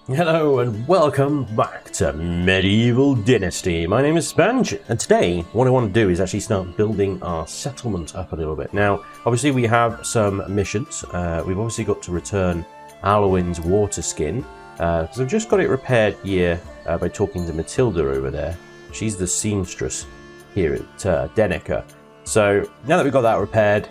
Hello and welcome back to Medieval Dynasty. My name is Spanj, and today what I want to do is actually start building our settlement up a little bit. Now, obviously we have some missions. We've obviously got to return Alwyn's water skin, because I've just got it repaired here by talking to Matilda over there. She's the seamstress here at Denica. So now that we've got that repaired,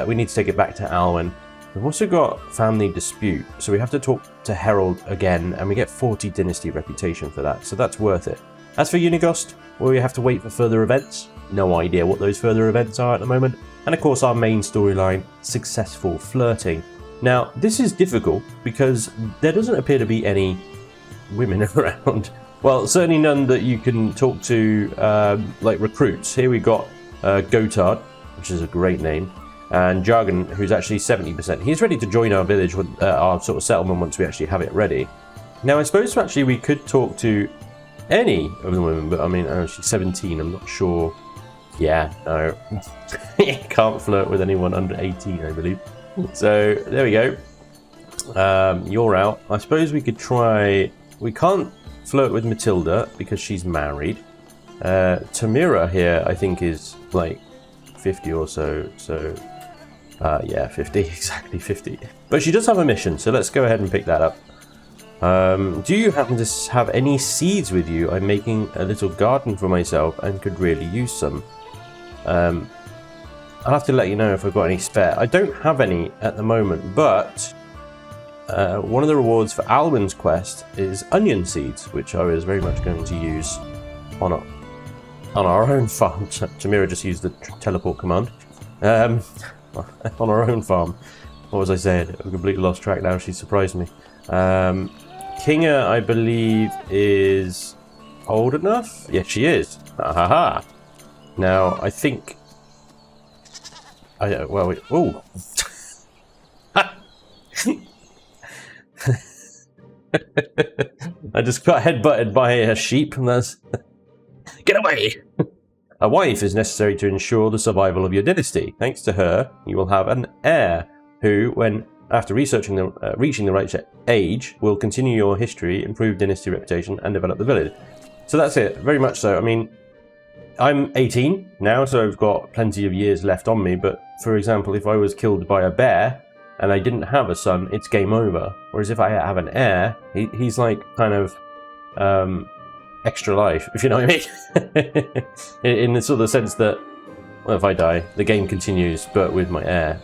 we need to take it back to Alwyn. We've also got family dispute, so we have to talk to Harold again, and we get 40 dynasty reputation for that, so that's worth it. As for Unigost, well, we have to wait for further events. No idea what those further events are at the moment. And of course our main storyline, successful flirting. Now this is difficult because there doesn't appear to be any women around. Well, certainly none that you can talk to like recruits. Here we got Gotard, which is a great name. And Jargon, who's actually 70%. He's ready to join our village, with our sort of settlement, once we actually have it ready. Now, I suppose actually we could talk to any of the women, but I mean, she's 17, I'm not sure. Yeah, no. You can't flirt with anyone under 18, I believe. So, there we go. You're out. I suppose we could try... We can't flirt with Matilda because she's married. Tamira here, I think, is like 50 or so, so... yeah, 50, exactly 50. But she does have a mission, so let's go ahead and pick that up. Do you happen to have any seeds with you? I'm making a little garden for myself and could really use some. I'll have to let you know if I've got any spare. I don't have any at the moment, but one of the rewards for Alwyn's quest is onion seeds, which I was very much going to use on our own farm. Tamira just used the teleport command. On our own farm. What was I saying? I've completely lost track now. She surprised me. Kinga, I believe, is old enough? Yes, she is. Ha. Now, I think... well, ooh. I just got headbutted by a sheep, and that's... Get away! A wife is necessary to ensure the survival of your dynasty. Thanks to her, you will have an heir who, after reaching the right age, will continue your history, improve dynasty reputation, and develop the village. So that's it, very much so. I mean, I'm 18 now, so I've got plenty of years left on me, but for example, if I was killed by a bear and I didn't have a son, it's game over. Whereas if I have an heir, he's like kind of... extra life, if you know what I mean. in the sort of sense that, well, if I die, the game continues, but with my heir,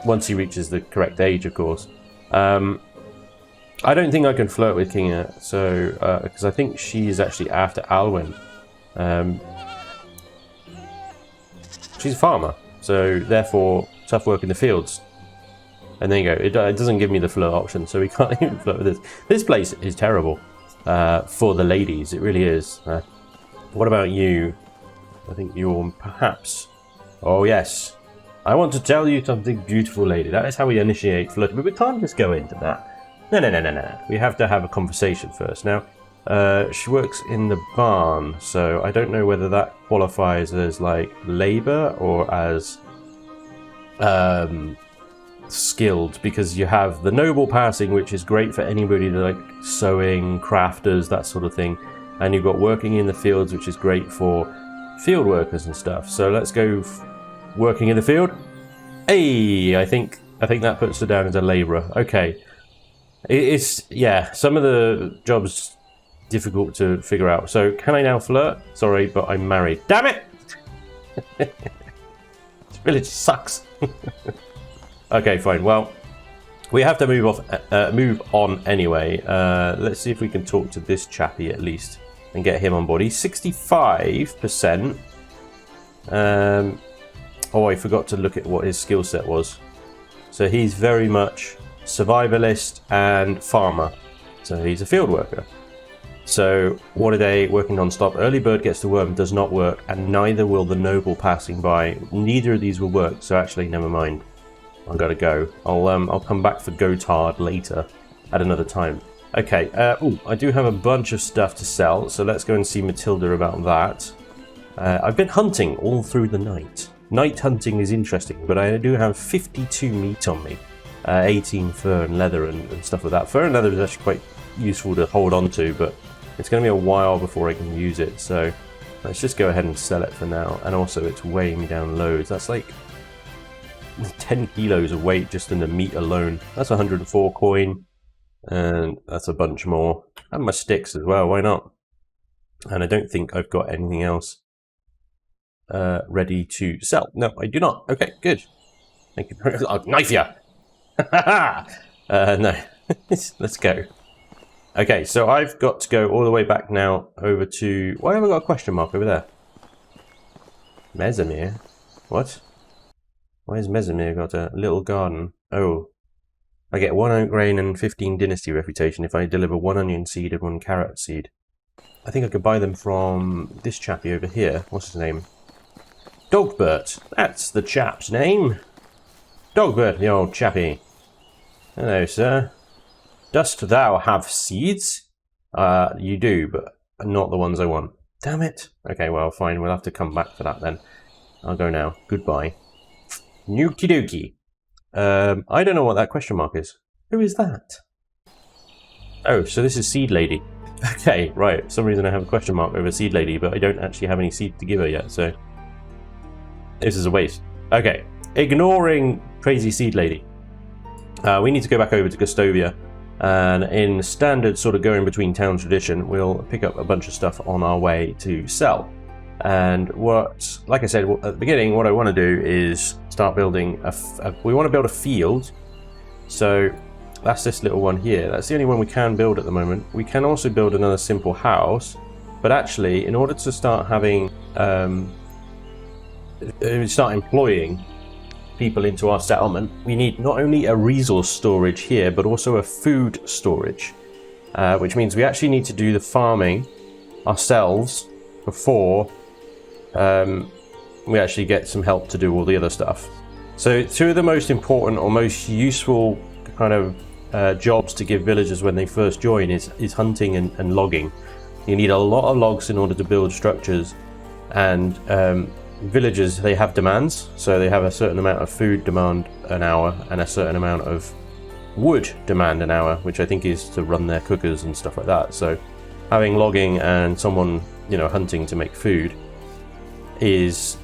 once he reaches the correct age, of course. I don't think I can flirt with Kinga, so because I think she's actually after Alwyn. She's a farmer, so therefore tough work in the fields. And there you go. It doesn't give me the flirt option, so we can't even flirt with this. This place is terrible. For the ladies, it really is. What about you? I think you're perhaps... Oh yes, I want to tell you something, beautiful lady. That is how we initiate flirting, but we can't just go into that. No. We have to have a conversation first. Now, she works in the barn, so I don't know whether that qualifies as like labor or as skilled, because you have the noble passing, which is great for anybody that like sewing, crafters, that sort of thing, and you've got working in the fields, which is great for field workers and stuff. So let's go working in the field. Hey, I think that puts her down as a laborer. Okay, it's yeah, some of the jobs difficult to figure out. So can I now flirt? Sorry, but I'm married. Damn it. This village sucks. Okay, fine. Well, we have to move on anyway. Let's see if we can talk to this chappie at least and get him on board. He's 65%. Oh, I forgot to look at what his skill set was. So he's very much survivalist and farmer. So he's a field worker. So what are they working non-stop? Early bird gets the worm does not work, and neither will the noble passing by. Neither of these will work. So actually, never mind. I've got to go. I'll come back for Gotard later at another time. Okay, I do have a bunch of stuff to sell, so let's go and see Matilda about that. I've been hunting all through the night. Night hunting is interesting, but I do have 52 meat on me. 18 fur and leather and stuff like that. Fur and leather is actually useful to hold on to, but it's going to be a while before I can use it, so let's just go ahead and sell it for now. And also it's weighing me down loads. That's like 10 kilos of weight just in the meat alone. That's 104 coin, and that's a bunch more. And my sticks as well, why not? And I don't think I've got anything else ready to sell. No, I do not. Okay, good. Thank you. I'll knife ya! No, let's go. Okay, so I've got to go all the way back now over to... Why have I got a question mark over there? Mesomere? What? Why has Mesomere got a little garden? Oh. I get 1 oat grain and 15 Dynasty reputation if I deliver 1 onion seed and 1 carrot seed. I think I could buy them from this chappie over here. What's his name? Dogbert. That's the chap's name. Dogbert, the old chappie. Hello, sir. Dost thou have seeds? You do, but not the ones I want. Damn it. Okay, well, fine. We'll have to come back for that then. I'll go now. Goodbye. Nuki dokie. I don't know what that question mark is. Who is that? Oh, so this is Seed Lady. Okay, right. For some reason I have a question mark over Seed Lady, but I don't actually have any seed to give her yet, so this is a waste. Okay, ignoring crazy Seed Lady. We need to go back over to Gustovia, and in standard sort of going between town tradition, we'll pick up a bunch of stuff on our way to sell. And what, like I said at the beginning, what I want to do is start building we want to build a field. So that's this little one here. That's the only one we can build at the moment. We can also build another simple house, but actually, in order to start having, start employing people into our settlement, we need not only a resource storage here, but also a food storage, which means we actually need to do the farming ourselves before we actually get some help to do all the other stuff. So 2 of the most important or most useful kind of jobs to give villagers when they first join is hunting and logging. You need a lot of logs in order to build structures, and villagers, they have demands, so they have a certain amount of food demand an hour and a certain amount of wood demand an hour, which I think is to run their cookers and stuff like that. So having logging and someone, you know, hunting to make food is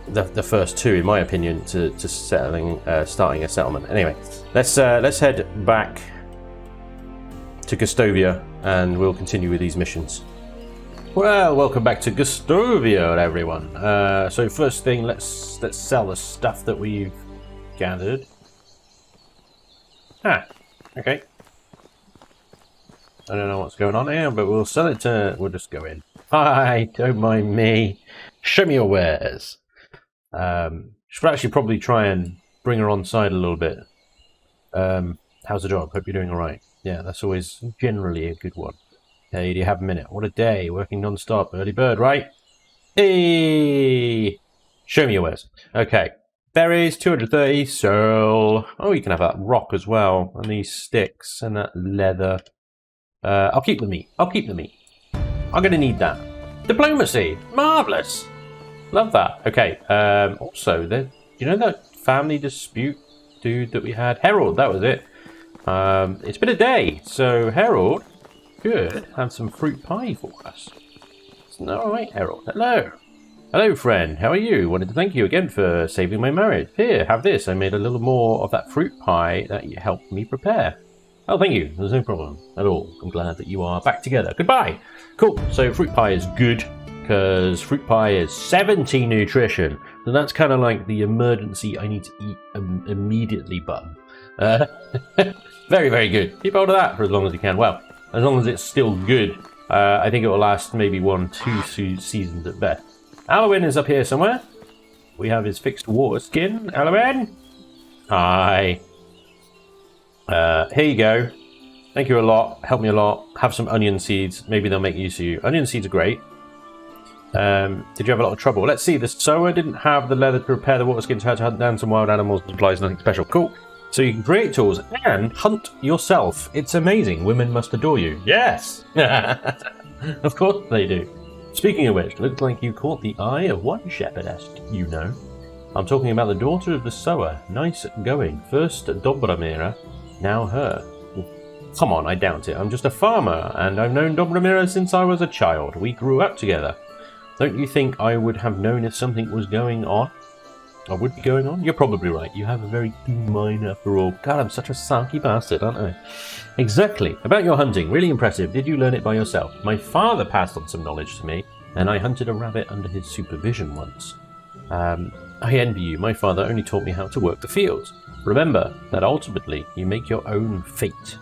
the first 2, in my opinion, to starting a settlement. Anyway, let's head back to Gustovia and we'll continue with these missions. Well, welcome back to Gustovia, everyone. So first thing, let's sell the stuff that we've gathered. Okay. I don't know what's going on here, but we'll sell it to... We'll just go in. Hi, don't mind me. Show me your wares. Should actually probably try and bring her on side a little bit. How's the job? Hope you're doing all right. Yeah, that's always generally a good one. Hey, do you have a minute? What a day, working non-stop. Early bird, right? Hey! Show me your wares. Okay. Berries, 230, so... Oh, you can have that rock as well, and these sticks, and that leather. I'll keep the meat. I'm going to need that. Diplomacy! Marvellous! Love that. Okay, also, you know that family dispute dude that we had? Harold, that was it. It's been a day, so Harold could have some fruit pie for us. Alright, Harold. Hello. Hello, friend. How are you? Wanted to thank you again for saving my marriage. Here, have this. I made a little more of that fruit pie that you helped me prepare. Oh, thank you. There's no problem at all. I'm glad that you are back together. Goodbye. Cool. So fruit pie is good because fruit pie is 70 nutrition. And that's kind of like the emergency I need to eat immediately button. Very, very good. Keep hold of that for as long as you can. Well, as long as it's still good. I think it will last maybe 1-2 seasons at best. Alwyn is up here somewhere. We have his fixed water skin. Alwyn! Hi. Here you go. Thank you a lot. Help me a lot. Have some onion seeds. Maybe they'll make use of you. Onion seeds are great. Did you have a lot of trouble? Let's see. The sower didn't have the leather to repair the water skins. Had to hunt down some wild animals and supplies. Nothing special. Cool. So you can create tools and hunt yourself. It's amazing. Women must adore you. Yes! Of course they do. Speaking of which, looks like you caught the eye of one shepherdess, you know. I'm talking about the daughter of the sower. Nice going. First Dobramira, now her. Come on, I doubt it. I'm just a farmer, and I've known Don Ramiro since I was a child. We grew up together. Don't you think I would have known if something was going on? Or would be going on? You're probably right. You have a very keen mind after all. God, I'm such a sarky bastard, aren't I? Exactly. About your hunting. Really impressive. Did you learn it by yourself? My father passed on some knowledge to me, and I hunted a rabbit under his supervision once. I envy you. My father only taught me how to work the fields. Remember that ultimately you make your own fate.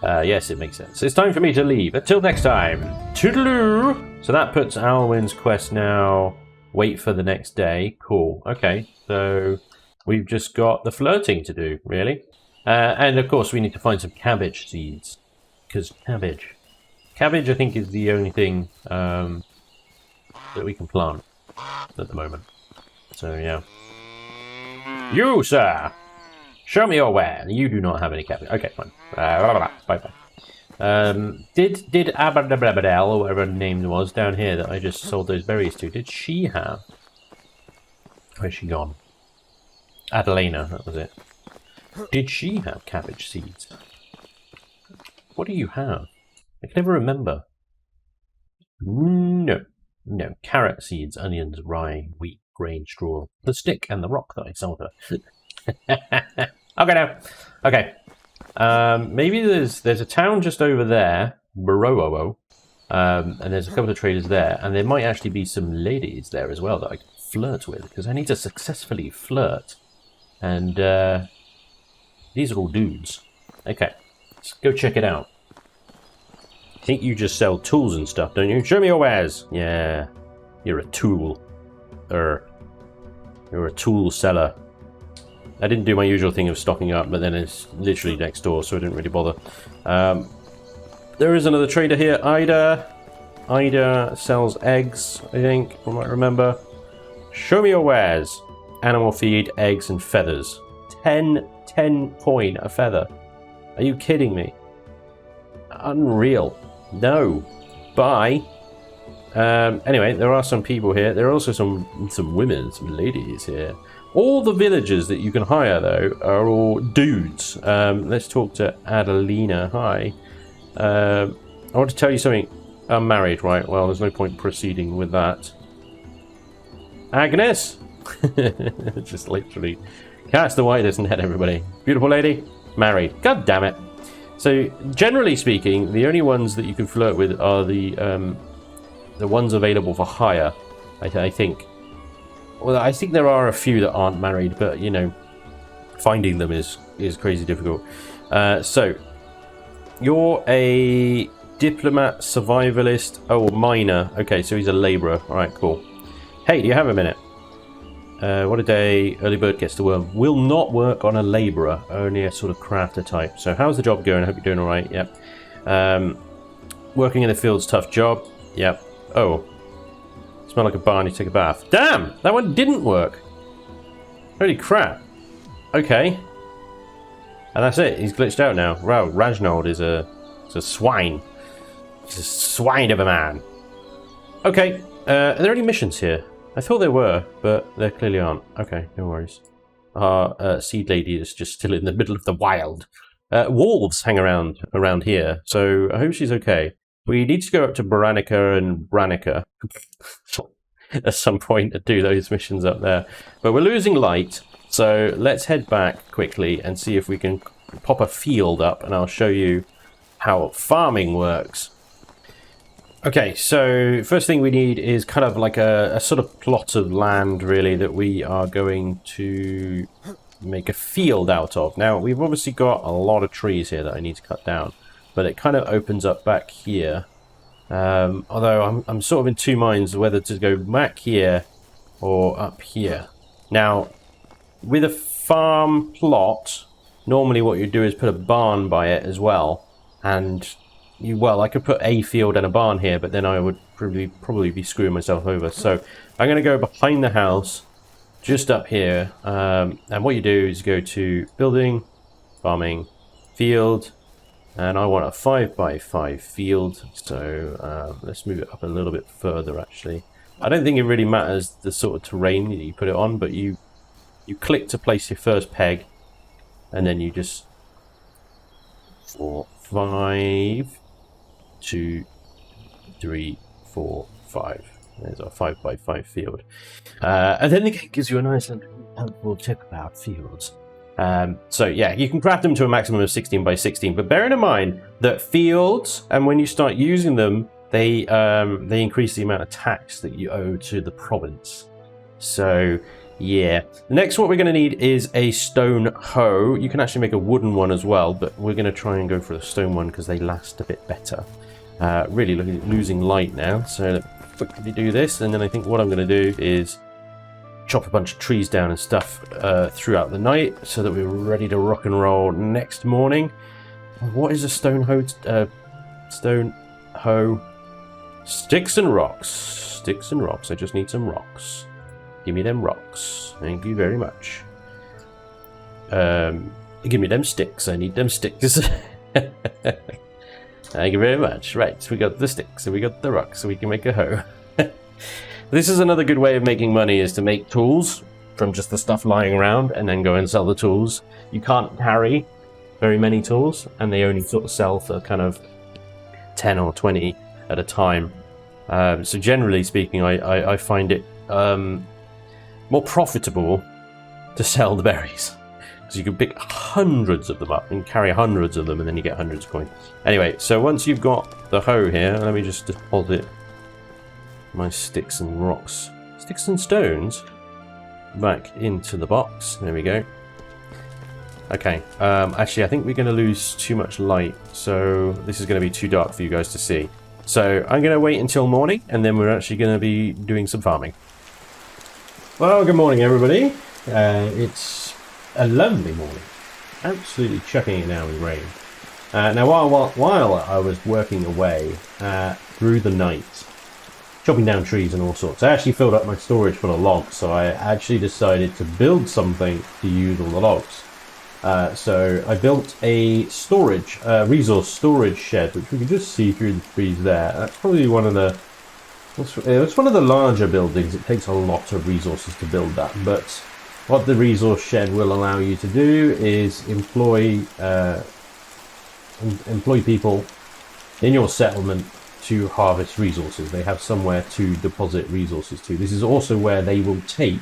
Yes, it makes sense. It's time for me to leave. Until next time. Toodaloo! So that puts Alwyn's quest now. Wait for the next day. Cool. Okay, so we've just got the flirting to do, really. And of course we need to find some cabbage seeds. Because cabbage, I think, is the only thing that we can plant at the moment. So yeah. You, sir! Show me your ware. You do not have any cabbage. Okay, fine. Bye-bye. Did Abadabadel, or whatever her name was, down here that I just sold those berries to, did she have... Where's she gone? Adelina, that was it. Did she have cabbage seeds? What do you have? I can never remember. No. No. Carrot seeds, onions, rye, wheat, grain, straw, the stick, and the rock that I sold her. Okay, now. Okay. Maybe there's a town just over there, Barowo, and there's a couple of traders there, and there might actually be some ladies there as well that I can flirt with, because I need to successfully flirt. And these are all dudes. Okay, let's go check it out. I think you just sell tools and stuff, don't you? Show me your wares. Yeah, you're a tool. You're a tool seller. I didn't do my usual thing of stocking up, but then it's literally next door, so I didn't really bother. There is another trader here, Ida. Ida sells eggs, I think, I might remember. Show me your wares. Animal feed, eggs, and feathers. 10 coin a feather. Are you kidding me? Unreal. No. Buy. Anyway, there are some people here. There are also some women, some ladies here. All the villagers that you can hire, though, are all dudes. Let's talk to Adelina. Hi. I want to tell you something. I'm married, right? Well, there's no point proceeding with that. Agnes? Just literally cast the widest net, everybody. Beautiful lady. Married. God damn it. So, generally speaking, the only ones that you can flirt with are the ones available for hire, I think. Well, I think there are a few that aren't married, but, you know, finding them is crazy difficult. So, you're a diplomat, survivalist, miner. Okay, so he's a labourer. All right, cool. Hey, do you have a minute? What a day. Early bird gets to work. Will not work on a labourer, only a sort of crafter type. So, how's the job going? I hope you're doing all right. Yep. Working in the field's tough job. Yep. Oh. Smell like a barn, you take a bath. Damn! That one didn't work. Holy crap. Okay. And that's it. He's glitched out now. Wow, Rajnold is a swine. He's a swine of a man. Okay. Are there any missions here? I thought there were, but there clearly aren't. Okay, no worries. Our seed lady is just still in the middle of the wild. Wolves hang around here, so I hope she's okay. We need to go up to Baranica and Branica at some point to do those missions up there. But we're losing light, so let's head back quickly and see if we can pop a field up, and I'll show you how farming works. Okay, so first thing we need is kind of like a sort of plot of land, really, that we are going to make a field out of. Now, we've obviously got a lot of trees here that I need to cut down, but it kind of opens up back here. Although I'm sort of in two minds whether to go back here or up here. Now, with a farm plot, normally what you do is put a barn by it as well, and I could put a field and a barn here, but then I would probably be screwing myself over. So I'm going to go behind the house, just up here, and what you do is go to building, farming, field, and I want a 5x5 field, so let's move it up a little bit further, actually. I don't think it really matters the sort of terrain that you put it on, but you click to place your first peg, and then you just 4, 5, 2, 3, 4, 5. There's our 5x5 field. And then the game gives you a nice and helpful tip about fields. So yeah, you can craft them to a maximum of 16 by 16, but bearing in mind that fields, and when you start using them, they increase the amount of tax that you owe to the province. So yeah, the next what we're going to need is a stone hoe. You can actually make a wooden one as well, but we're going to try and go for the stone one because they last a bit better. Really losing light now, so quickly do this, and then I think what I'm going to do is chop a bunch of trees down and stuff throughout the night so that we're ready to rock and roll next morning. What is a stone hoe? Stone hoe. Sticks and rocks. Sticks and rocks. I just need some rocks. Give me them rocks. Thank you very much. Give me them sticks. I need them sticks. Thank you very much. Right, we got the sticks and we got the rocks so we can make a hoe. This is another good way of making money, is to make tools from just the stuff lying around and then go and sell the tools. You can't carry very many tools, and they only sort of sell for kind of 10 or 20 at a time. So generally speaking, I find it more profitable to sell the berries, because you can pick hundreds of them up and carry hundreds of them, and then you get hundreds of coins. Anyway, so once you've got the hoe here, let me just deposit my sticks and rocks, sticks and stones, back into the box. There we go. Okay, actually I think we're going to lose too much light, so this is going to be too dark for you guys to see. So I'm going to wait until morning, and then we're actually going to be doing some farming. Well, good morning everybody. It's a lovely morning, absolutely chucking it down with rain. Now while I was working away through the night, chopping down trees and all sorts, I actually filled up my storage full of logs, so I actually decided to build something to use all the logs. So I built a resource storage shed, which we can just see through the trees there. That's probably one of the, it's one of the larger buildings. It takes a lot of resources to build that, but what the resource shed will allow you to do is employ people in your settlement to harvest resources. They have somewhere to deposit resources to. This is also where they will take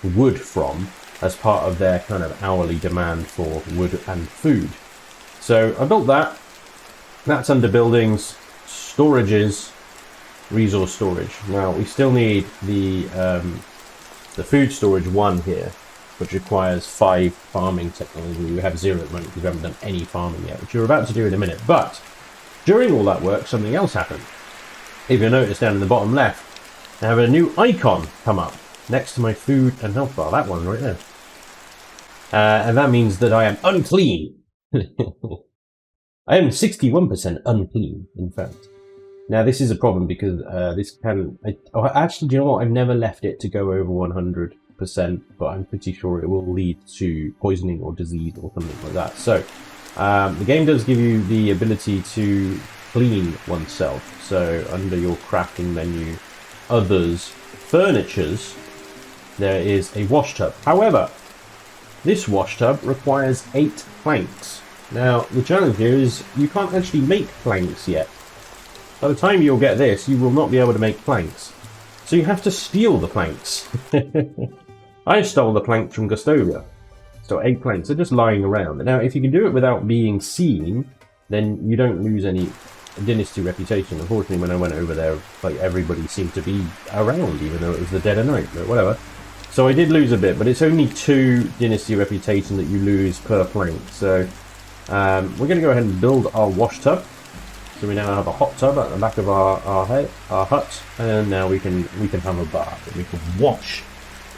wood from as part of their kind of hourly demand for wood and food. So I built that. That's under buildings, storages, resource storage. Now we still need the food storage 1 here, which requires 5 farming technology. We have 0 at the moment because we haven't done any farming yet, which we're about to do in a minute. But during all that work, something else happened. If you'll notice down in the bottom left, I have a new icon come up next to my food and health bar. That one right there. And that means that I am unclean. I am 61% unclean, in fact. Now, this is a problem because this can... actually, do you know what? I've never left it to go over 100%, but I'm pretty sure it will lead to poisoning or disease or something like that. So, the game does give you the ability to clean oneself. So, under your crafting menu, others, furnitures, there is a wash tub. However, this wash tub requires 8 planks. Now, the challenge here is you can't actually make planks yet. By the time you'll get this, you will not be able to make planks. So you have to steal the planks. I stole the planks from Gustovia. So 8 planks are just lying around. Now, if you can do it without being seen, then you don't lose any Dynasty reputation. Unfortunately, when I went over there, like, everybody seemed to be around, even though it was the dead of night, but whatever. So I did lose a bit, but it's only 2 Dynasty reputation that you lose per plank. So we're going to go ahead and build our wash tub. So we now have a hot tub at the back of our hut, and now we can have a bath, and we can wash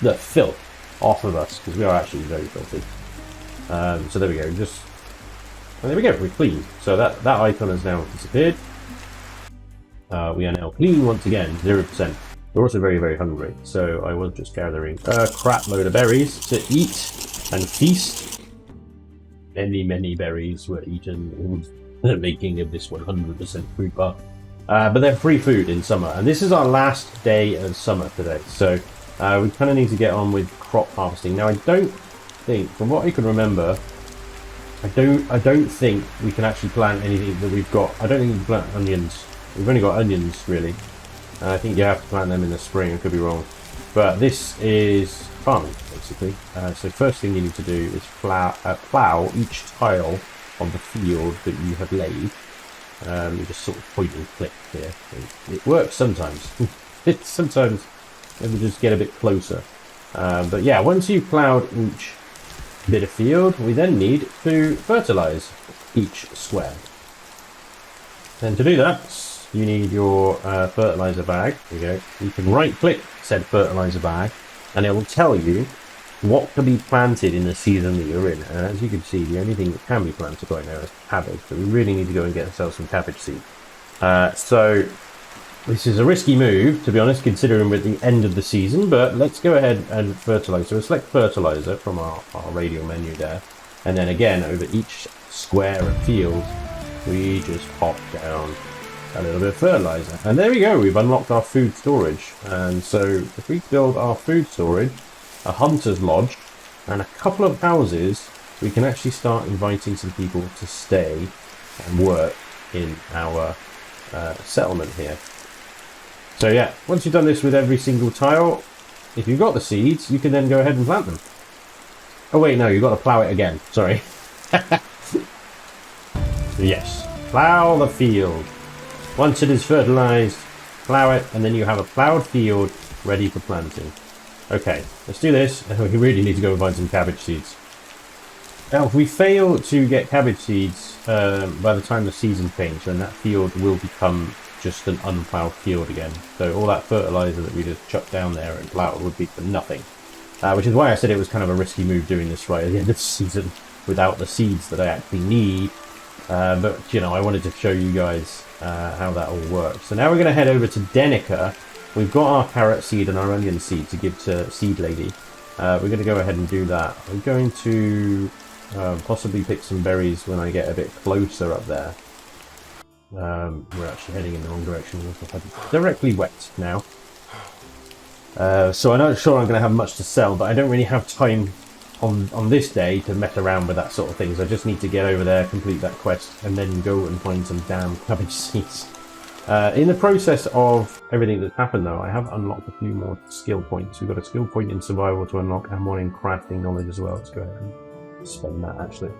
the filth off of us, because we are actually very filthy. So there we go. And there we go. We're clean. So that icon has now disappeared. We are now clean once again, 0%. We're also very, very hungry, so I was just gathering a crap load of berries to eat and feast. Many, many berries were eaten in the making of this 100% food bar. But they're free food in summer, and this is our last day of summer today, so we kind of need to get on with crop harvesting. Now, I don't think, from what I can remember, I don't think we can actually plant anything that we've got. I don't think we can plant onions. We've only got onions, really. I think you have to plant them in the spring. I could be wrong. But this is farming, basically. So first thing you need to do is plough each tile of the field that you have laid. You just sort of point and click here. It works sometimes. Sometimes it will just get a bit closer. But yeah, once you've ploughed each bit of field, we then need to fertilize each square. Then to do that, you need your fertilizer bag. There you go. You can right click said fertilizer bag and it will tell you what can be planted in the season that you're in. And as you can see, the only thing that can be planted right now is cabbage, but we really need to go and get ourselves some cabbage seed. So this is a risky move, to be honest, considering we're at the end of the season, but let's go ahead and fertilize. So we'll select fertilizer from our radial menu there. And then again, over each square of field, we just pop down a little bit of fertilizer. And there we go, we've unlocked our food storage. And so if we build our food storage, a hunter's lodge, and a couple of houses, we can actually start inviting some people to stay and work in our settlement here. So yeah, once you've done this with every single tile, if you've got the seeds, you can then go ahead and plant them. Oh wait, no, you've got to plough it again, sorry. Yes, plough the field. Once it is fertilized, plough it, and then you have a ploughed field ready for planting. Okay, let's do this, and we really need to go and find some cabbage seeds. Now, if we fail to get cabbage seeds by the time the season changes, then that field will become just an unploughed field again. So all that fertilizer that we just chucked down there and plowed would be for nothing. Which is why I said it was kind of a risky move doing this right at the end of the season without the seeds that I actually need. But, you know, I wanted to show you guys how that all works. So now we're going to head over to Denica. We've got our carrot seed and our onion seed to give to Seed Lady. We're going to go ahead and do that. We're going to possibly pick some berries when I get a bit closer up there. We're actually heading in the wrong direction. We're directly wet now. So I'm not sure I'm going to have much to sell, but I don't really have time on this day to mess around with that sort of things. I just need to get over there, complete that quest, and then go and find some damn cabbage seeds. In the process of everything that's happened though, I have unlocked a few more skill points. We've got a skill point in survival to unlock and one in crafting knowledge as well. Let's go ahead and spend that actually.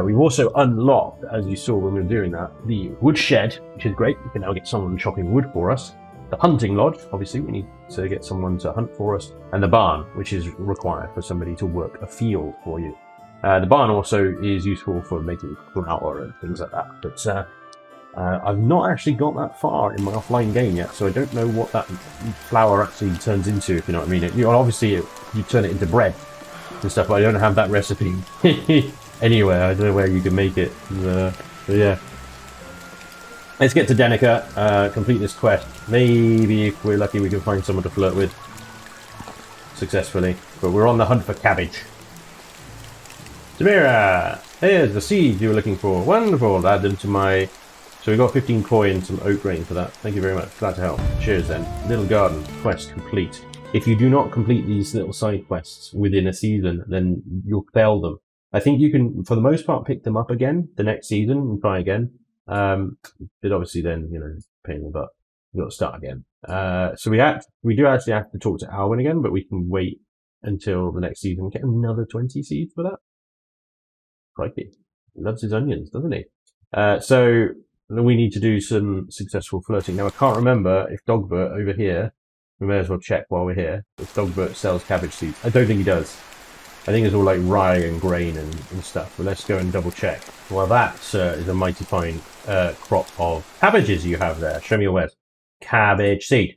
We've also unlocked, as you saw when we were doing that, the wood shed, which is great. We can now get someone chopping wood for us. The hunting lodge, obviously we need to get someone to hunt for us. And the barn, which is required for somebody to work a field for you. The barn also is useful for making flour and things like that. But I've not actually got that far in my offline game yet, so I don't know what that flour actually turns into, if you know what I mean. Obviously you turn it into bread and stuff, but I don't have that recipe anywhere. I don't know where you can make it. But yeah. Let's get to Denica, complete this quest. Maybe if we're lucky we can find someone to flirt with successfully. But we're on the hunt for cabbage. Samira! Here's the seed you were looking for. Wonderful! Add them to my... So we got 15 koi and some oat grain for that. Thank you very much. Glad to help. Cheers then. Little garden. Quest complete. If you do not complete these little side quests within a season, then you'll fail them. I think you can, for the most part, pick them up again the next season and try again. But obviously then, you know, pain in the butt. You've got to start again. So we do actually have to talk to Alwyn again, but we can wait until the next season and get another 20 seeds for that. Crikey. He loves his onions, doesn't he? So we need to do some successful flirting. Now I can't remember if Dogbert over here, we may as well check while we're here, if Dogbert sells cabbage seeds. I don't think he does. I think it's all like rye and grain and stuff, but let's go and double check. Well, that is a mighty fine crop of cabbages you have there. Show me your wares. Cabbage seed.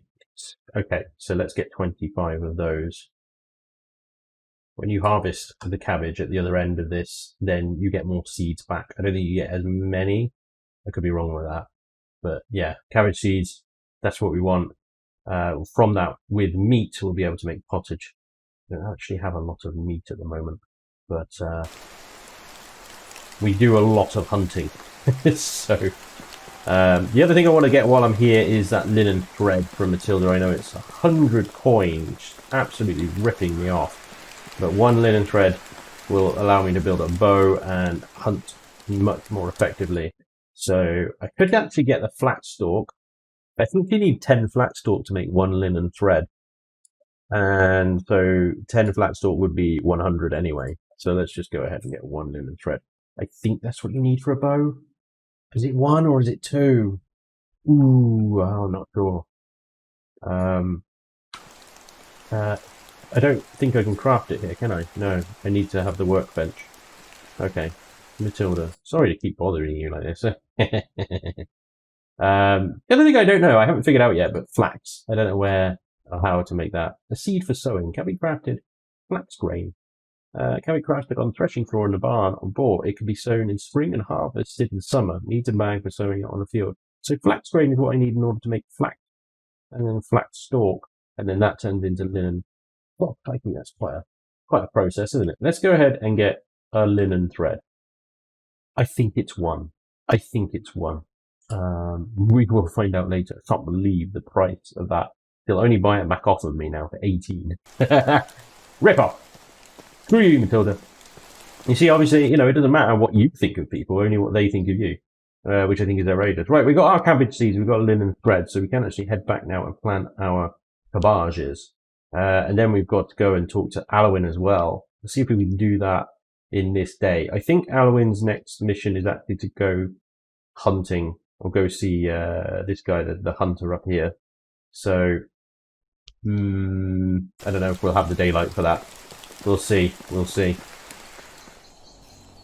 Okay, so let's get 25 of those. When you harvest the cabbage at the other end of this, then you get more seeds back. I don't think you get as many. I could be wrong with that. But yeah, cabbage seeds, that's what we want. From that, with meat, we'll be able to make pottage. We don't actually have a lot of meat at the moment, but we do a lot of hunting. So the other thing I want to get while I'm here is that linen thread from Matilda. I know it's 100 coins, absolutely ripping me off. But one linen thread will allow me to build a bow and hunt much more effectively. So I could actually get the flat stalk. I think you need 10 flat stalk to make 1 linen thread. And so 10 flat stalk would be 100 anyway. So let's just go ahead and get 1 linen thread. I think that's what you need for a bow. Is it 1 or is it 2? Ooh, I'm not sure. I don't think I can craft it here, can I? No, I need to have the workbench. Okay, Matilda. Sorry to keep bothering you like this. The other thing I don't know, I haven't figured out yet, but flax. I don't know where or how to make that. A seed for sowing can be crafted. Flax grain can be crafted on the threshing floor in the barn on board. It can be sown in spring and harvested in summer. Needs a bag for sowing it on the field. So flax grain is what I need in order to make flax, and then flax stalk, and then that turns into linen. Well, I think that's quite a process, isn't it? Let's go ahead and get a linen thread. I think it's 1. I think it's 1. We will find out later. I can't believe the price of that. They'll only buy it back off of me now for 18. Rip off. Screw you, Matilda. You see, obviously, you know, it doesn't matter what you think of people, only what they think of you, which I think is outrageous. Right, we've got our cabbage seeds, we've got a linen thread, so we can actually head back now and plant our cabbages. And then we've got to go and talk to Alwyn as well. Let's see if we can do that in this day. I think Alwyn's next mission is actually to go hunting, or go see this guy, the hunter up here. So, I don't know if we'll have the daylight for that. We'll see. We'll see.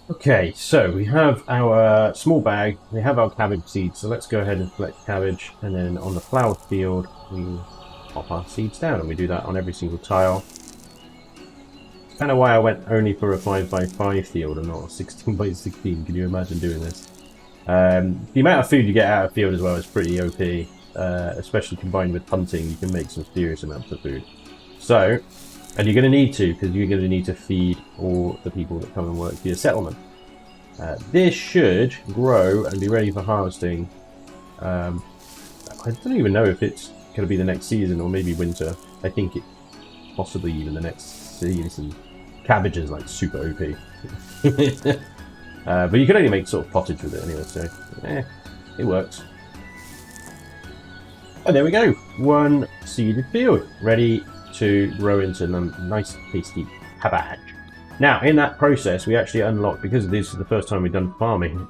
Okay, so we have our small bag. We have our cabbage seeds. So let's go ahead and collect cabbage. And then on the plough field, we pop our seeds down, and we do that on every single tile. Kind of why I went only for a 5x5 field and not a 16x16. Can you imagine doing this? The amount of food you get out of field as well is pretty OP, especially combined with hunting. You can make some serious amounts of food. So, and you're going to need to, because you're going to need to feed all the people that come and work for your settlement. This should grow and be ready for harvesting. I don't even know if it's going to be the next season or maybe winter. I think it possibly even the next season. Cabbage is like super OP. But you can only make sort of pottage with it anyway, so it works. And there we go, 1 seeded field ready to grow into nice tasty cabbage. Now in that process we actually unlock, because this is the first time we've done farming.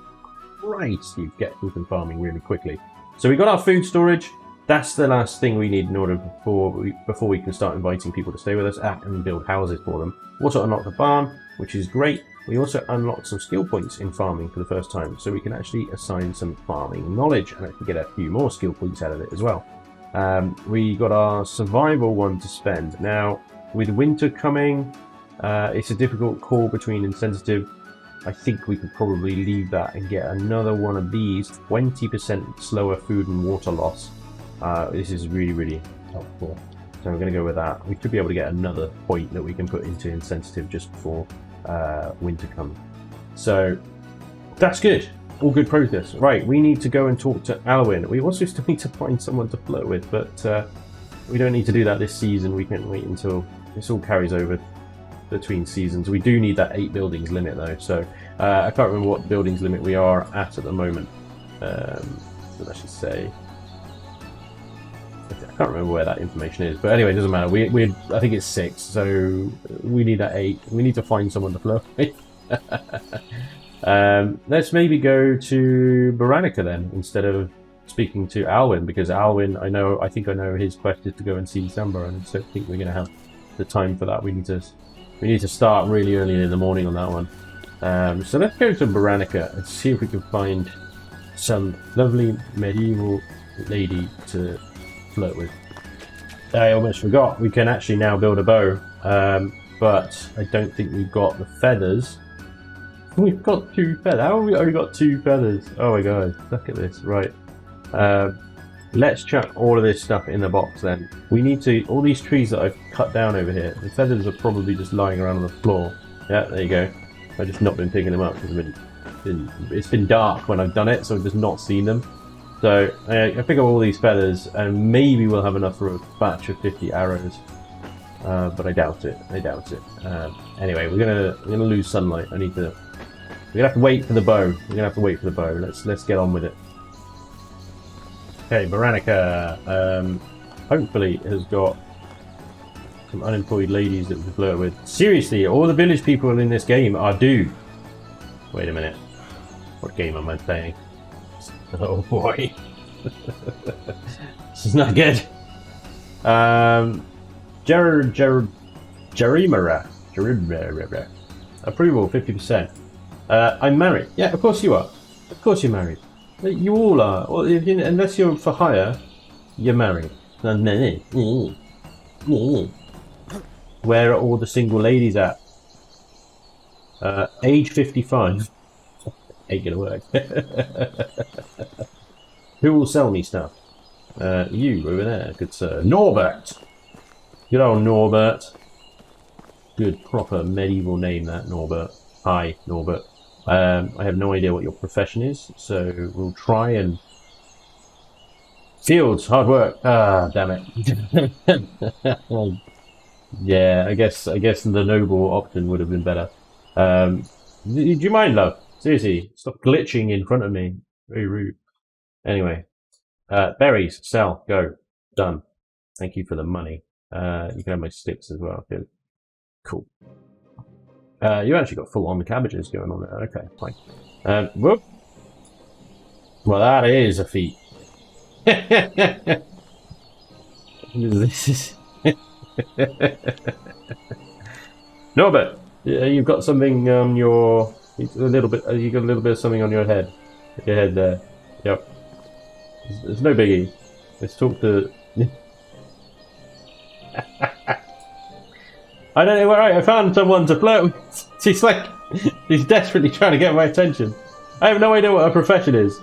Christ, you get open farming really quickly. So we got our food storage. That's the last thing we need in order before we can start inviting people to stay with us and build houses for them. Also unlock the barn, which is great. We also unlocked some skill points in farming for the first time, so we can actually assign some farming knowledge and actually get a few more skill points out of it as well. We got our survival one to spend. Now, with winter coming, it's a difficult call between insensitive. I think we could probably leave that and get another one of these. 20% slower food and water loss. This is really, really helpful. So I'm going to go with that. We should be able to get another point that we can put into insensitive just before winter comes. So that's good. All good progress. Right, we need to go and talk to Alwyn. We also still need to find someone to flirt with, but we don't need to do that this season. We can wait until this all carries over between seasons. We do need that 8 buildings limit though, so I can't remember what buildings limit we are at the moment. Let's just say, I can't remember where that information is, but anyway, it doesn't matter. I think it's 6, so we need that 8. We need to find someone to flirt with. Let's maybe go to Baranica then, instead of speaking to Alwyn, because Alwyn, I think I know his quest is to go and see Samba, and I don't think we're going to have the time for that. We need to start really early in the morning on that one. So let's go to Baranica and see if we can find some lovely medieval lady to flirt with. I almost forgot, we can actually now build a bow, but I don't think we've got the feathers. We've got 2 feathers. How have we only got 2 feathers? Oh my god, look at this. Right. Let's chuck all of this stuff in the box then. We need to, all these trees that I've cut down over here, the feathers are probably just lying around on the floor. Yeah, there you go. I've just not been picking them up because it's been dark when I've done it, so I've just not seen them. So I pick up all these feathers and maybe we'll have enough for a batch of 50 arrows. but I doubt it. I doubt it. Anyway, we're gonna lose sunlight. We're gonna have to wait for the bow. We're gonna have to wait for the bow. Let's get on with it. Okay, Veronica, hopefully has got some unemployed ladies that we can flirt with. Seriously, all the village people in this game are dude. Wait a minute. What game am I playing? Oh boy. This is not good. Jerimera. Approval 50%. I'm married. Yeah, of course you are. Of course you're married. You all are. Well, unless you're for hire, you're married. Where are all the single ladies at? Age 55. Ain't gonna work. Who will sell me stuff? You over there, good sir. Norbert! Good old Norbert. Good proper medieval name, that, Norbert. Hi, Norbert. I have no idea what your profession is, so we'll try and... Fields, hard work. Ah, damn it. Yeah, I guess the noble option would have been better. Do you mind, love? Seriously, stop glitching in front of me. Very rude. Anyway, berries, sell, go, done. Thank you for the money. You can have my sticks as well. Good. Cool. You actually got full-on cabbages going on there. Okay, fine. Whoop. Well, that is a feat. This is... Norbert, you've got something on your... You got a little bit of something on your head. Your head there. Yep. It's no biggie. Let's talk to... I don't know, right, I found someone to flirt with. She's desperately trying to get my attention. I have no idea what her profession is.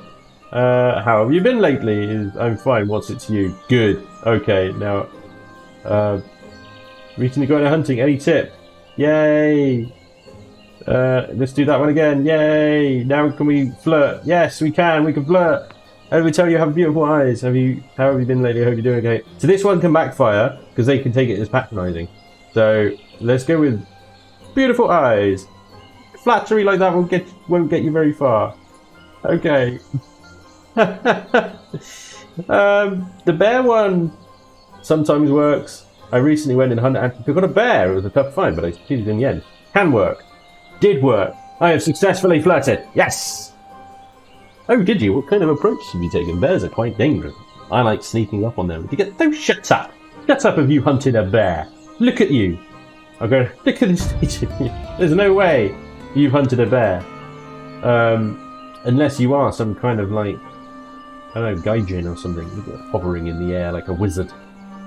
How have you been lately? I'm fine, what's it to you? Good. Okay, now... recently going hunting, any tip? Yay! Let's do that one again. Yay! Now can we flirt? Yes, we can flirt. And we tell you have beautiful eyes. How have you been lately? I hope you're doing okay. So this one can backfire because they can take it as patronizing. So let's go with beautiful eyes. Flattery like that won't get you very far. Okay. The bear one sometimes works. I recently went and hunted and got a bear. It was a tough find, but I succeeded in the end. Can work. Did work. I have successfully flirted. Yes! Oh, did you? What kind of approach have you taken? Bears are quite dangerous. I like sneaking up on them. Did you get... Oh, shut up! Shut up if you hunted a bear. Look at you. I'll go, look at this. There's no way you've hunted a bear. Unless you are some kind of like, I don't know, gaijin or something. Hovering in the air like a wizard.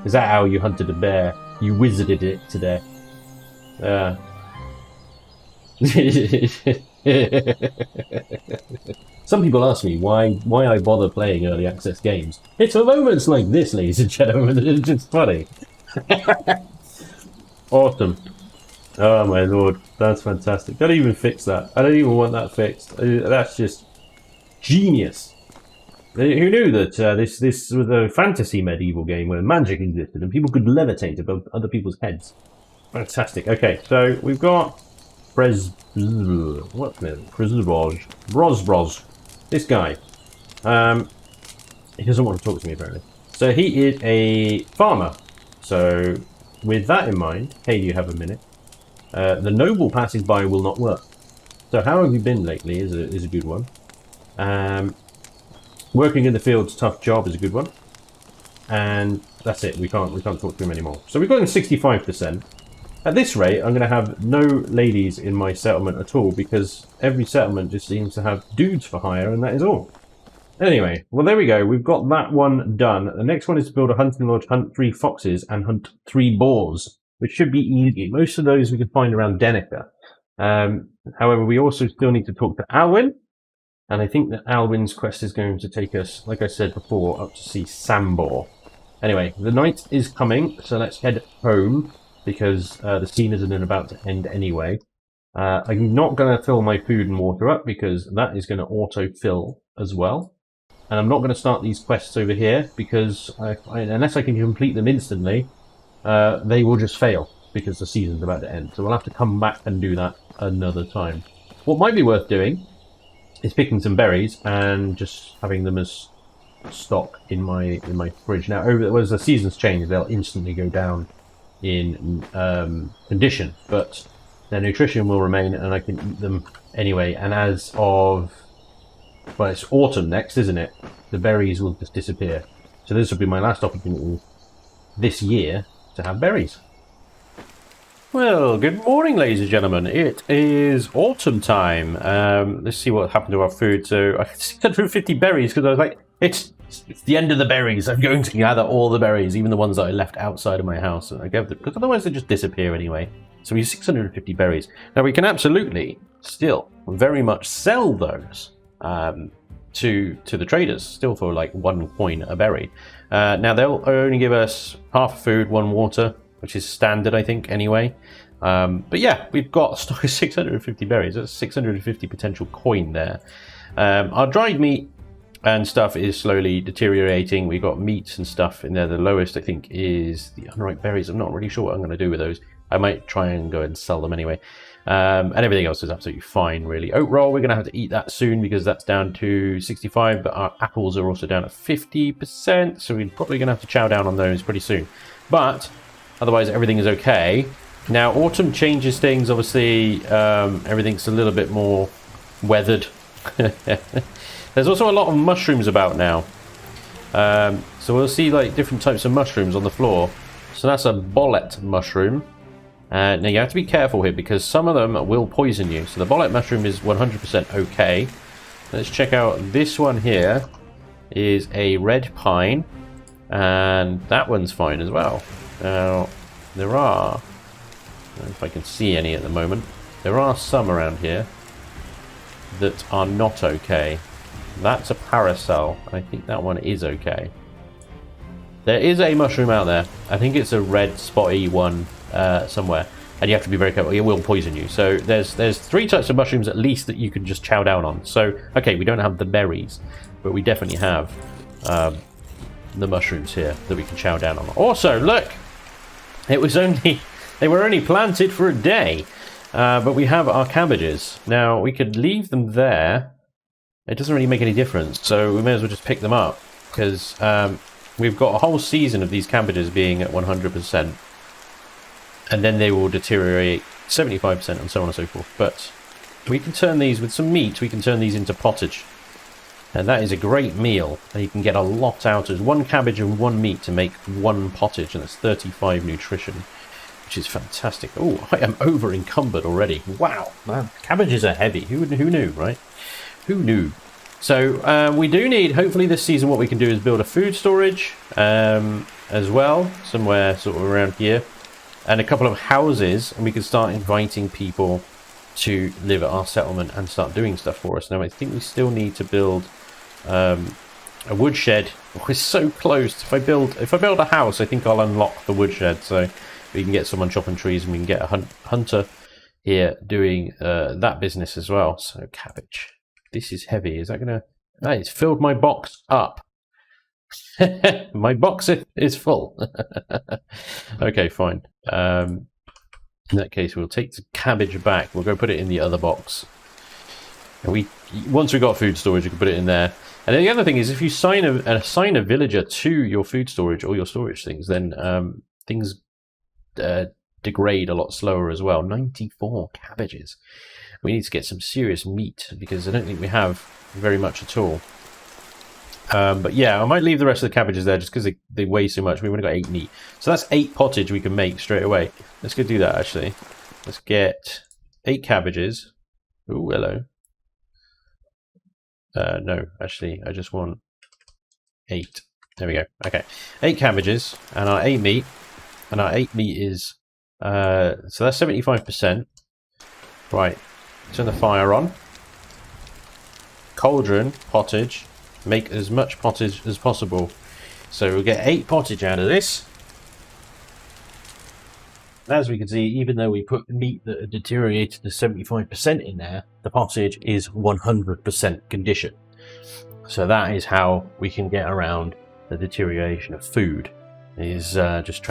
Is that how you hunted a bear? You wizarded it today. Some people ask me why I bother playing early access games. It's for moments like this, ladies and gentlemen, it's just funny. Awesome. Oh my lord, that's fantastic. Don't even fix that. I don't even want that fixed. That's just genius. Who knew that this was a fantasy medieval game where magic existed and people could levitate above other people's heads? Fantastic. Okay, so we've got Brosbros. This guy. He doesn't want to talk to me apparently. So he is a farmer. So with that in mind, hey, do you have a minute? The noble passing by will not work. So how have you been lately is a good one. Working in the fields, tough job is a good one. And that's it. We can't talk to him anymore. So we've got him 65%. At this rate, I'm going to have no ladies in my settlement at all because every settlement just seems to have dudes for hire, and that is all. Anyway, well, there we go. We've got that one done. The next one is to build a hunting lodge, hunt 3 foxes, and hunt 3 boars, which should be easy. Most of those we can find around Denica. However, we also still need to talk to Alwyn, and I think that Alwyn's quest is going to take us, like I said before, up to see Sambor. Anyway, the night is coming, so let's head home, because the scene isn't about to end anyway. I'm not going to fill my food and water up, because that is going to auto-fill as well. And I'm not going to start these quests over here, because unless I can complete them instantly, they will just fail because the season's about to end. So we'll have to come back and do that another time. What might be worth doing is picking some berries and just having them as stock in my fridge. Now, as the seasons change, they'll instantly go down in condition, but their nutrition will remain, and I can eat them anyway. And as of, well, it's autumn next, isn't it? The berries will just disappear. So this will be my last opportunity this year to have berries. Well, good morning, ladies and gentlemen. It is autumn time. Let's see what happened to our food. So I had 650 berries because I was like, it's the end of the berries. I'm going to gather all the berries, even the ones that I left outside of my house. And I gave them, because otherwise they just disappear anyway. So we have 650 berries. Now we can absolutely still very much sell those to the traders, still for like 1 coin a berry. Now they'll only give us half food, 1 water, which is standard, I think, anyway. But yeah, we've got a stock of 650 berries. That's 650 potential coin there. Our dried meat and stuff is slowly deteriorating. We've got meats and stuff in there. The lowest, I think, is the unripe berries. I'm not really sure what I'm going to do with those. I might try and go and sell them anyway. And everything else is absolutely fine, really. Oat roll, we're going to have to eat that soon because that's down to 65, but our apples are also down at 50%, so we're probably going to have to chow down on those pretty soon. But otherwise, everything is okay. Now, autumn changes things. Obviously, everything's a little bit more weathered. There's also a lot of mushrooms about now. So we'll see like different types of mushrooms on the floor. So that's a bollet mushroom. Now you have to be careful here because some of them will poison you. So the bollet mushroom is 100% okay. Let's check out this one here. Is a red pine, and that one's fine as well. Now there are, I don't know if I can see any at the moment. There are some around here that are not okay. That's a parasol. I think that one is okay. There is a mushroom out there. I think it's a red spotty one somewhere, and you have to be very careful. It will poison you. So there's 3 types of mushrooms at least that you can just chow down on. So okay, we don't have the berries, but we definitely have the mushrooms here that we can chow down on. Also, look, they were only planted for a day, but we have our cabbages. Now we could leave them there. It doesn't really make any difference, so we may as well just pick them up because we've got a whole season of these cabbages being at 100%, and then they will deteriorate 75% and so on and so forth. But we can turn these, with some meat, we can turn these into pottage, and that is a great meal, and you can get a lot out of 1 cabbage and 1 meat to make 1 pottage, and that's 35 nutrition, which is fantastic. Oh, I am over encumbered already. Wow, man, cabbages are heavy. Who knew, right? Who knew? So we do need, hopefully this season, what we can do is build a food storage as well, somewhere sort of around here, and a couple of houses, and we can start inviting people to live at our settlement and start doing stuff for us. Now I think we still need to build a woodshed. We're so close. If I build a house, I think I'll unlock the woodshed, so we can get someone chopping trees, and we can get a hunter here doing that business as well. So cabbage. This is heavy. Is that gonna? Ah, it's filled my box up. My box is full. Okay, fine. In that case, we'll take the cabbage back. We'll go put it in the other box. And once we've got food storage, you can put it in there. And then the other thing is, if you assign a villager to your food storage or your storage things, then things degrade a lot slower as well. 94 cabbages. We need to get some serious meat because I don't think we have very much at all. But yeah, I might leave the rest of the cabbages there just because they weigh so much. We've only got 8 meat. So that's 8 pottage we can make straight away. Let's go do that, actually. Let's get 8 cabbages. Oh, hello. No, actually, I just want 8. There we go. Okay. 8 cabbages and our 8 meat. And our 8 meat is... so that's 75%. Right. Turn the fire on. Cauldron, pottage. Make as much pottage as possible. So we'll get 8 pottage out of this. As we can see, even though we put meat that had deteriorated to 75% in there, the pottage is 100% condition. So that is how we can get around the deterioration of food. is just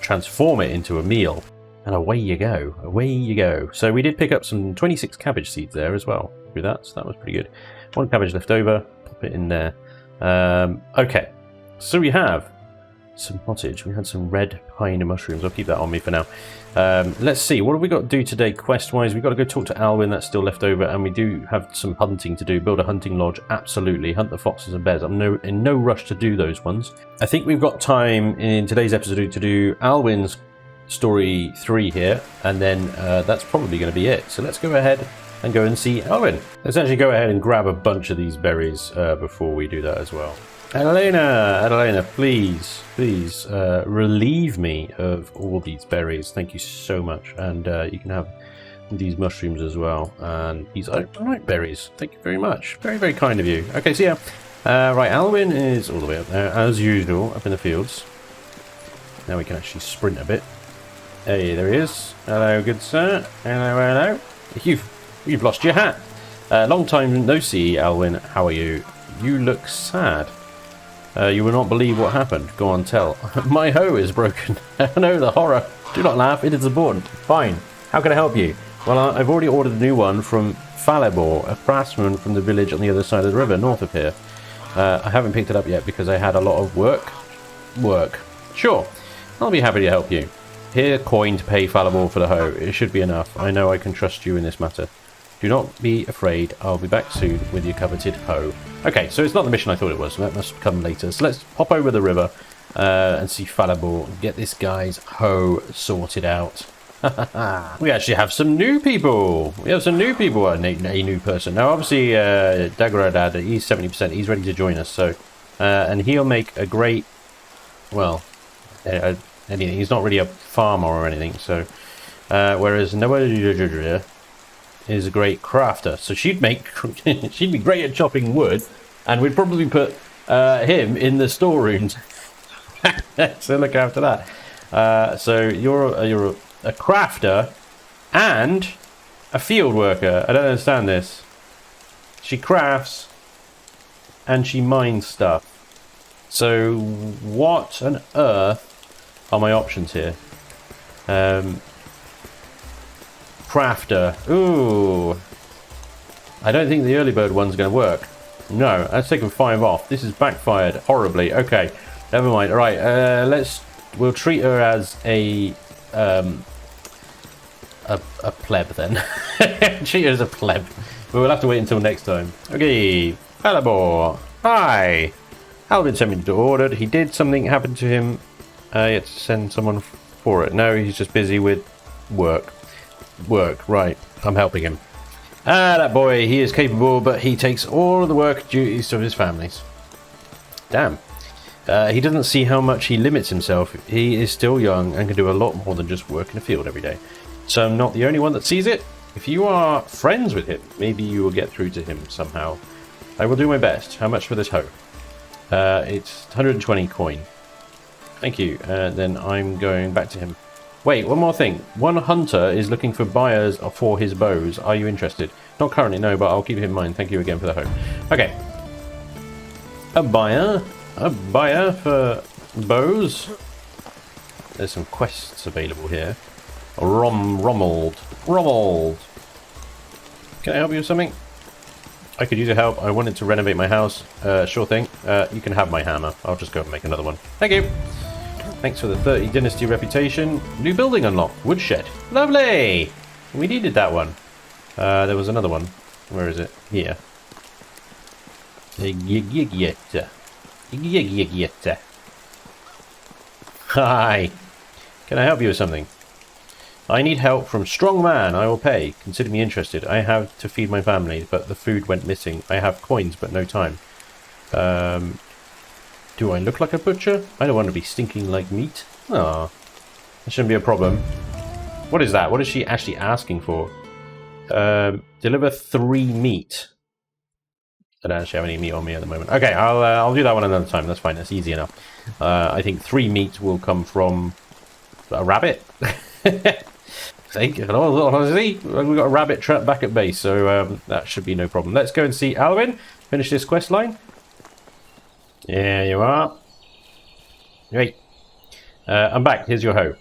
transform it into a meal. And away you go. Away you go. So we did pick up some 26 cabbage seeds there as well through that. So that was pretty good. One cabbage left over. Pop it in there. Okay. So we have some pottage. We had some red pine mushrooms. I'll keep that on me for now. Let's see. What have we got to do today quest-wise? We've got to go talk to Alwyn. That's still left over. And we do have some hunting to do. Build a hunting lodge. Absolutely. Hunt the foxes and bears. I'm in no rush to do those ones. I think we've got time in today's episode to do Alwyn's story 3 here, and then that's probably going to be it. So let's go ahead and go and see Alwyn. Let's actually go ahead and grab a bunch of these berries before we do that as well. Adelina, please relieve me of all these berries. Thank you so much. And you can have these mushrooms as well, and these oat berries. Thank you very much. Very, very kind of you. Okay, so yeah, right, Alwyn is all the way up there as usual, up in the fields. Now we can actually sprint a bit. Hey, there he is. Hello, good sir. Hello. You've lost your hat. Long time no see, Alwyn. How are you? You look sad. You will not believe what happened. Go on, tell. My hoe is broken. No, the horror. Do not laugh. It is important. Fine. How can I help you? Well, I've already ordered a new one from Falibor, a craftsman from the village on the other side of the river, north of here. I haven't picked it up yet because I had a lot of work. Sure. I'll be happy to help you. Here, coin to pay Falibor for the hoe. It should be enough. I know I can trust you in this matter. Do not be afraid. I'll be back soon with your coveted hoe. Okay, so it's not the mission I thought it was. So that must come later. So let's pop over the river and see Falibor. Get this guy's hoe sorted out. We actually have some new people. A new person. Now, obviously, Dagradad, he's 70%. He's ready to join us. So, and he'll make a great, well, anything. He's not really a farmer or anything. So, whereas Noah is a great crafter. So she'd be great at chopping wood, and we'd probably put him in the storerooms. So look after that. So you're a crafter and a field worker. I don't understand this. She crafts and she mines stuff. So what on earth are my options here? Crafter. Ooh. I don't think the early bird one's going to work. No, let's take 5 off. This has backfired horribly. Okay, never mind. All right, we'll treat her as a pleb then. Treat her as a pleb. But we'll have to wait until next time. Okay, Falibor. Hi. Alvin sent me to order. He did something happen to him. He had to send someone for it. No, he's just busy with work. Right. I'm helping him. That boy, he is capable, but he takes all of the work duties of his families. Damn. He doesn't see how much he limits himself. He is still young and can do a lot more than just work in the field every day. So I'm not the only one that sees it. If you are friends with him, maybe you will get through to him somehow. I will do my best. How much for this hoe? It's 120 coin. Thank you. Then I'm going back to him. Wait, one more thing. One hunter is looking for buyers for his bows. Are you interested? Not currently, no, but I'll keep it in mind. Thank you again for the hoe. Okay. A buyer for bows. There's some quests available here. Rommeld. Can I help you with something? I could use your help. I wanted to renovate my house. Sure thing. You can have my hammer. I'll just go and make another one. Thank you. Thanks for the 30 Dynasty reputation. New building unlocked. Woodshed. Lovely! We needed that one. There was another one. Where is it? Here. Hi. Can I help you with something? I need help from strong man. I will pay. Consider me interested. I have to feed my family, but the food went missing. I have coins, but no time. Do I look like a butcher? I don't want to be stinking like meat. Ah, that shouldn't be a problem. What is that? What is she actually asking for? Deliver 3 meat. I don't actually have any meat on me at the moment. Okay, I'll do that one another time. That's fine. That's easy enough. I think 3 meat will come from a rabbit. Honestly, we've got a rabbit trap back at base, so that should be no problem. Let's go and see Alwyn. Finish this quest line. There you are. Right. I'm back. Here's your hoe.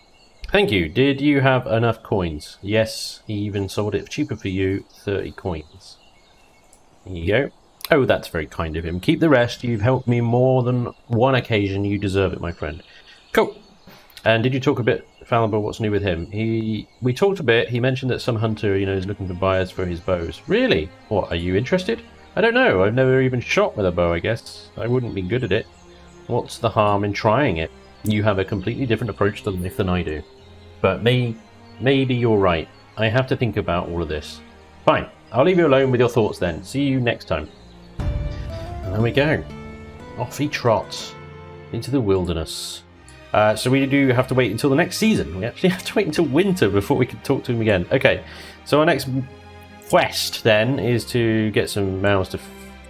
Thank you. Did you have enough coins? Yes, he even sold it cheaper for you. 30 coins. There you go. Oh, that's very kind of him. Keep the rest. You've helped me more than one occasion. You deserve it, my friend. Cool. And did you talk a bit, Fallible, what's new with him? We talked a bit. He mentioned that some hunter, is looking for buyers for his bows. Really? What, are you interested? I don't know. I've never even shot with a bow, I guess. I wouldn't be good at it. What's the harm in trying it? You have a completely different approach to life than I do. But maybe you're right. I have to think about all of this. Fine. I'll leave you alone with your thoughts then. See you next time. And there we go. Off he trots into the wilderness. So we do have to wait until the next season. We actually have to wait until winter before we can talk to him again. Okay. So our next quest then is to get some mouths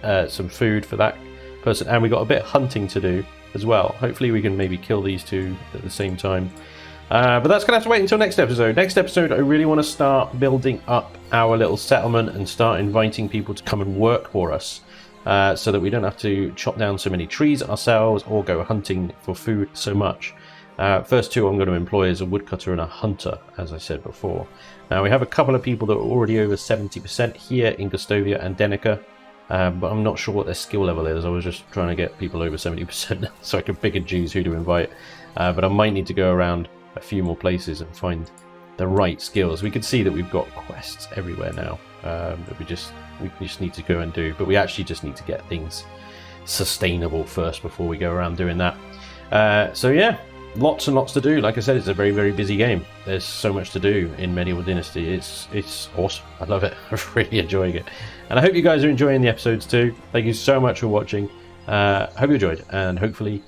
to some food for that person. And we got a bit of hunting to do as well. Hopefully we can maybe kill these two at the same time. But that's going to have to wait until next episode. Next episode, I really want to start building up our little settlement and start inviting people to come and work for us so that we don't have to chop down so many trees ourselves or go hunting for food so much. First two I'm going to employ is a woodcutter and a hunter, as I said before. Now, we have a couple of people that are already over 70% here in Gustovia and Denica, but I'm not sure what their skill level is. I was just trying to get people over 70% so I can pick and choose who to invite. But I might need to go around a few more places and find the right skills. We can see that we've got quests everywhere now that we just need to go and do, but we actually just need to get things sustainable first before we go around doing that. So yeah, lots and lots to do. Like I said, it's a very, very busy game. There's so much to do in Medieval Dynasty. It's awesome. I love it. I'm really enjoying it, and I hope you guys are enjoying the episodes too. Thank you so much for watching. Hope you enjoyed, and hopefully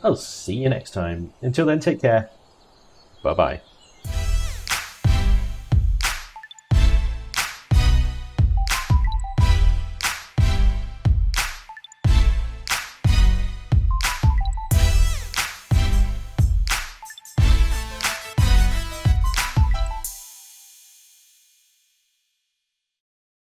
I'll see you next time. Until then, take care. Bye-bye.